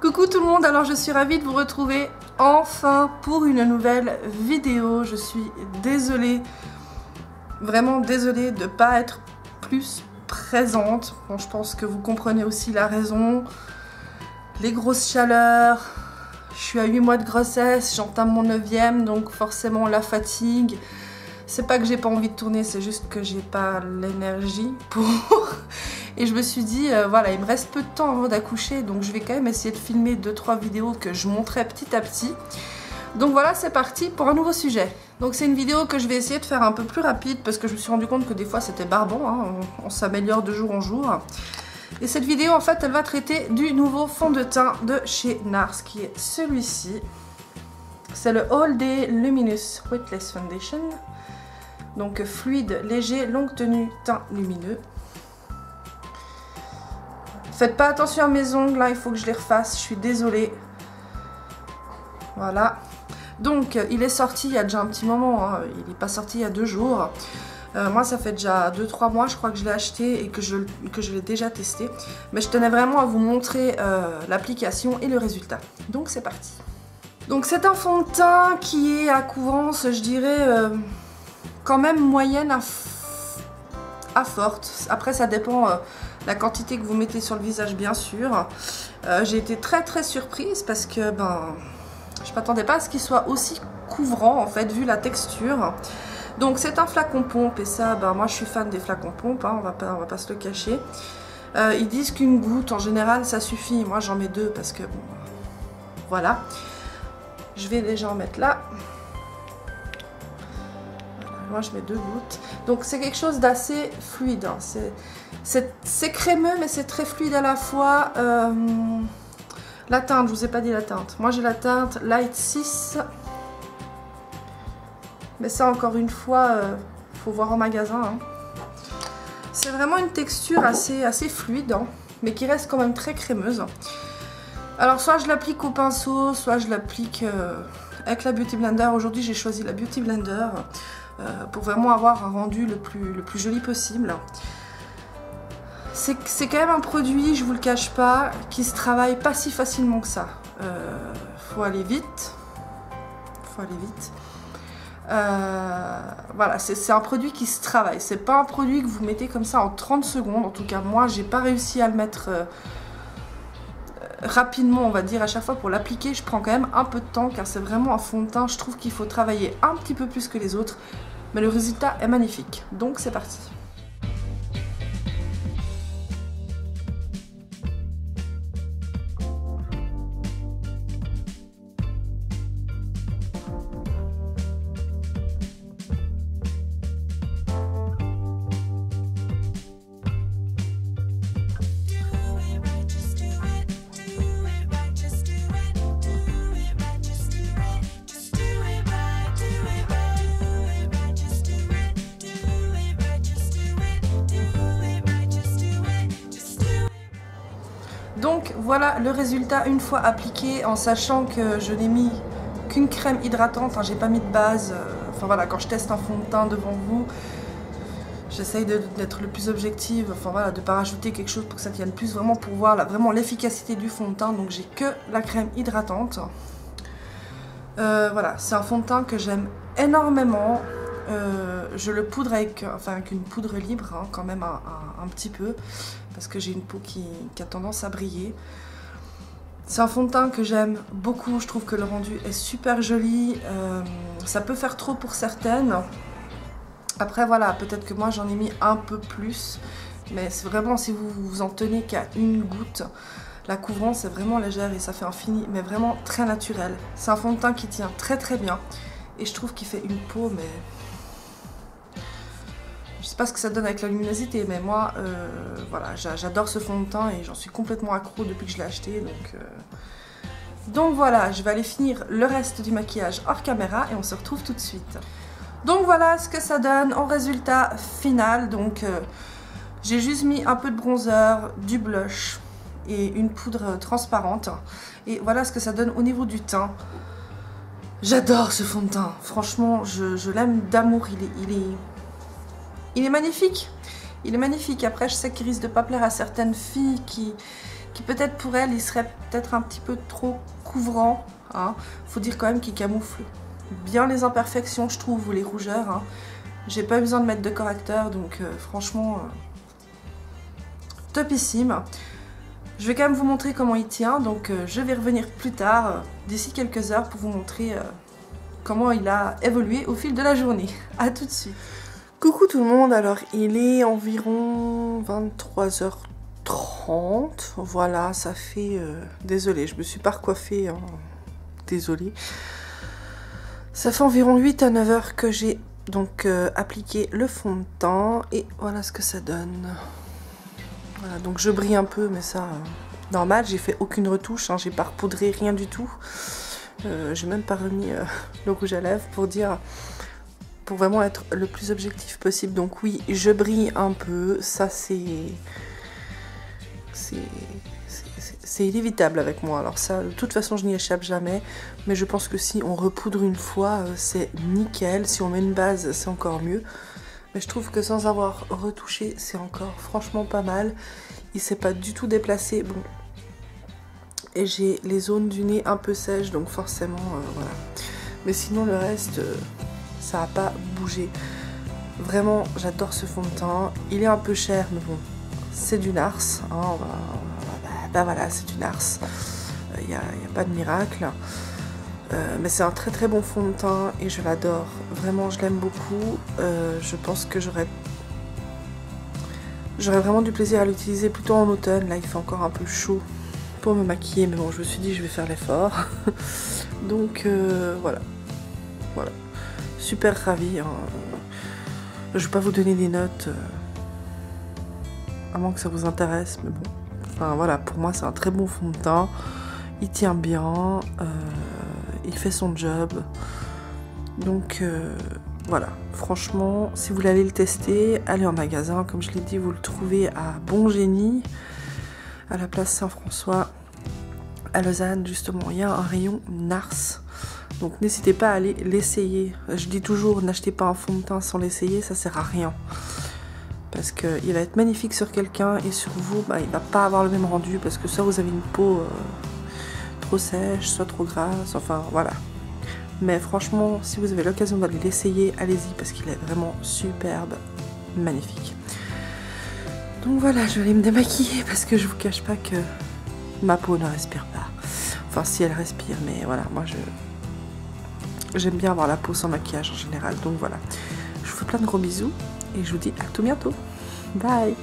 Coucou tout le monde, alors je suis ravie de vous retrouver enfin pour une nouvelle vidéo. Je suis désolée, vraiment désolée de ne pas être plus présente. Bon, je pense que vous comprenez aussi la raison. Les grosses chaleurs, je suis à 8 mois de grossesse, j'entame mon 9e, donc forcément la fatigue. C'est pas que j'ai pas envie de tourner, c'est juste que j'ai pas l'énergie pour... Et je me suis dit, voilà, il me reste peu de temps avant d'accoucher, donc je vais quand même essayer de filmer 2-3 vidéos que je montrerai petit à petit. Donc voilà, c'est parti pour un nouveau sujet. Donc c'est une vidéo que je vais essayer de faire un peu plus rapide, parce que je me suis rendu compte que des fois c'était barbant, hein, on s'améliore de jour en jour. Et cette vidéo, en fait, elle va traiter du nouveau fond de teint de chez NARS, qui est celui-ci. C'est le All Day Luminous Weightless Foundation. Donc fluide, léger, longue tenue, teint lumineux. Faites pas attention à mes ongles, là, il faut que je les refasse, je suis désolée. Voilà. Donc il est sorti il y a déjà un petit moment, hein. Il n'est pas sorti il y a 2 jours. Moi ça fait déjà 2-3 mois je crois que je l'ai acheté et que je l'ai déjà testé. Mais je tenais vraiment à vous montrer l'application et le résultat. Donc c'est parti. Donc c'est un fond de teint qui est à couvrance, je dirais, quand même moyenne à forte. Après ça dépend la quantité que vous mettez sur le visage bien sûr. J'ai été très surprise parce que je m'attendais pas à ce qu'il soit aussi couvrant en fait vu la texture. Donc c'est un flacon pompe et ça moi je suis fan des flacons pompe, hein, on va pas se le cacher. Ils disent qu'une goutte en général ça suffit, moi j'en mets 2 parce que bon, voilà. Je vais déjà en mettre là. Moi je mets 2 gouttes. Donc c'est quelque chose d'assez fluide, hein. C'est crémeux mais c'est très fluide à la fois. La teinte, je vous ai pas dit la teinte. Moi j'ai la teinte Light 6. Mais ça encore une fois, faut voir en magasin, hein. C'est vraiment une texture assez fluide, hein, mais qui reste quand même très crémeuse. Alors soit je l'applique au pinceau, soit je l'applique avec la Beauty Blender. Aujourd'hui j'ai choisi la Beauty Blender pour vraiment avoir un rendu le plus joli possible. C'est quand même un produit, je vous le cache pas, qui se travaille pas si facilement que ça. Faut aller vite. Voilà, c'est un produit qui se travaille. C'est pas un produit que vous mettez comme ça en 30 secondes. En tout cas, moi, j'ai pas réussi à le mettre rapidement, on va dire. À chaque fois pour l'appliquer, je prends quand même un peu de temps car c'est vraiment un fond de teint. Je trouve qu'il faut travailler un petit peu plus que les autres. Mais le résultat est magnifique. Donc, c'est parti. Donc voilà le résultat une fois appliqué, en sachant que je n'ai mis qu'une crème hydratante, hein, j'ai pas mis de base. Enfin voilà, quand je teste un fond de teint devant vous, j'essaye d'être le plus objective, enfin voilà, de ne pas rajouter quelque chose pour que ça tienne plus, vraiment pour voir vraiment l'efficacité du fond de teint. Donc j'ai que la crème hydratante. Voilà, c'est un fond de teint que j'aime énormément. Je le poudre avec une poudre libre, hein, quand même un petit peu, parce que j'ai une peau qui a tendance à briller. C'est un fond de teint que j'aime beaucoup, je trouve que le rendu est super joli. Ça peut faire trop pour certaines. Après voilà, peut-être que moi j'en ai mis un peu plus, mais c'est vraiment si vous vous en tenez qu'à une goutte, la couvrance est vraiment légère et ça fait un fini, mais vraiment très naturel. C'est un fond de teint qui tient très bien et je trouve qu'il fait une peau, mais... Je sais pas ce que ça donne avec la luminosité, mais moi, voilà, j'adore ce fond de teint et j'en suis complètement accro depuis que je l'ai acheté. Donc voilà, je vais aller finir le reste du maquillage hors caméra et on se retrouve tout de suite. Donc voilà ce que ça donne en résultat final. Donc j'ai juste mis un peu de bronzer, du blush et une poudre transparente. Et voilà ce que ça donne au niveau du teint. J'adore ce fond de teint, franchement, je l'aime d'amour, il est magnifique. Il est magnifique. Après, je sais qu'il risque de pas plaire à certaines filles qui qui peut-être pour elle, il serait peut-être un petit peu trop couvrant. Hein. Faut dire quand même qu'il camoufle bien les imperfections, je trouve, ou les rougeurs. Hein. J'ai pas besoin de mettre de correcteur, donc franchement, topissime. Je vais quand même vous montrer comment il tient, donc je vais revenir plus tard, d'ici quelques heures, pour vous montrer comment il a évolué au fil de la journée. A tout de suite. Coucou tout le monde, alors il est environ 23h30, voilà, ça fait... désolée, je me suis pas recoiffée, hein. Désolée. Ça fait environ 8 à 9 heures que j'ai donc appliqué le fond de teint et voilà ce que ça donne. Voilà, donc je brille un peu, mais ça, normal, j'ai fait aucune retouche, hein, j'ai pas repoudré, rien du tout. J'ai même pas remis le rouge à lèvres pour dire, pour vraiment être le plus objectif possible. Donc oui, je brille un peu, ça c'est inévitable avec moi. Alors ça, de toute façon, je n'y échappe jamais. Mais je pense que si on repoudre une fois, c'est nickel. Si on met une base, c'est encore mieux. Mais je trouve que sans avoir retouché, c'est encore franchement pas mal. Il s'est pas du tout déplacé. Bon. Et j'ai les zones du nez un peu sèches, donc forcément, voilà. Mais sinon, le reste, ça n'a pas bougé. Vraiment, j'adore ce fond de teint. Il est un peu cher, mais bon, c'est du Nars. Hein, bah voilà, c'est du Nars. Il n'y a pas de miracle. Mais c'est un très très bon fond de teint et je l'adore. Vraiment, je l'aime beaucoup. Je pense que j'aurais vraiment du plaisir à l'utiliser plutôt en automne. Là, il fait encore un peu chaud pour me maquiller. Mais bon, je me suis dit, je vais faire l'effort. Donc, voilà. Voilà. Super ravie. Hein. Je ne vais pas vous donner des notes. À moins que ça vous intéresse. Mais bon. Enfin, voilà, pour moi, c'est un très bon fond de teint. Il tient bien. Il fait son job. Donc voilà, franchement, si vous voulez aller le tester, allez en magasin. Comme je l'ai dit, vous le trouvez à Bon Génie, à la place Saint-François, à Lausanne, justement. Il y a un rayon Nars. Donc n'hésitez pas à aller l'essayer. Je dis toujours, n'achetez pas un fond de teint sans l'essayer, ça sert à rien. Parce qu'il va être magnifique sur quelqu'un et sur vous, bah, il va pas avoir le même rendu. Parce que soit vous avez une peau trop sèche, soit trop grasse, enfin voilà. Mais franchement, si vous avez l'occasion d'aller l'essayer, allez-y parce qu'il est vraiment superbe, magnifique. Donc voilà, je vais aller me démaquiller parce que je vous cache pas que ma peau ne respire pas. Enfin si, elle respire, mais voilà, moi j'aime bien avoir la peau sans maquillage en général. Donc voilà, je vous fais plein de gros bisous et je vous dis à tout bientôt. Bye!